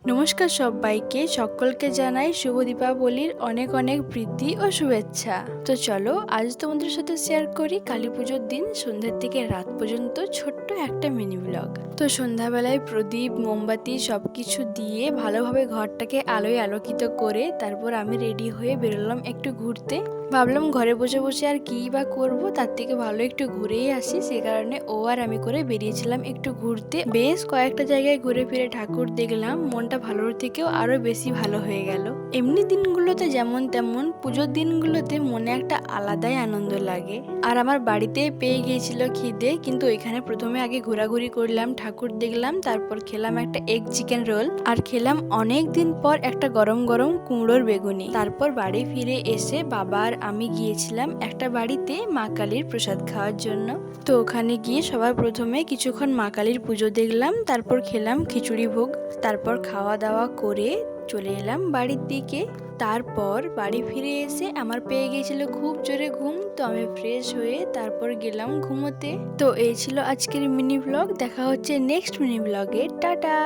নমস্কার সবাইকে, সকলকে জানাই শুভ দীপাবলির অনেক অনেক প্রীতি ও শুভেচ্ছা। তো চলো আজ তোমাদের সাথে শেয়ার করি কালী পুজোর দিন সন্ধ্যার থেকে রাত পর্যন্ত ছোট্ট একটা মিনি ব্লগ। তো সন্ধ্যাবেলায় প্রদীপ মোমবাতি সবকিছু দিয়ে ভালোভাবে ঘরটাকে আলোয় আলোকিত করে তারপর আমি রেডি হয়ে বেরোলাম একটু ঘুরতে। ভাবলাম ঘরে বসে বসে আর কি বা করবো, তার থেকে ভালো একটু ঘুরেই আসি। সে কারণে ও আর আমি করে বেরিয়েছিলাম একটু ঘুরতে। বেশ কয়েকটা জায়গায় ঘুরে ফিরে ঠাকুর দেখলাম, মনটা ভালোর থেকেও আরো বেশি ভালো হয়ে গেল। এমনি দিনগুলোতে যেমন তেমন পুজোর দিনগুলোতে মনে একটা আলাদাই আনন্দ লাগে। আর আমার বাড়িতে পেয়ে গিয়েছিল খিদে, কিন্তু ওইখানে প্রথমে আগে ঘোরাঘুরি করলাম, ঠাকুর দেখলাম, তারপর খেলাম একটা এগ চিকেন রোল, আর খেলাম অনেক দিন পর একটা গরম গরম কুমড়োর বেগুনি। তারপর বাড়ি ফিরে এসে বাবা আর আমি গিয়েছিলাম একটা বাড়িতে মা কালীর প্রসাদ খাওয়ার জন্য। তো ওখানে গিয়ে সবার প্রথমে কিছুক্ষণ মা কালীর পুজো দেখলাম, তারপর খেলাম খিচুড়ি ভোগ, তারপর খাওয়া দাওয়া করে চলে এলাম বাড়ির দিকে। তারপর বাড়ি ফিরে এসে আমার পেয়ে গিয়েছিল খুব জোরে ঘুম, তো আমি ফ্রেশ হয়ে তারপর গেলাম ঘুমোতে। তো এই ছিল আজকের মিনি ব্লগ। দেখা হচ্ছে নেক্সট মিনি ব্লগে। টাটা।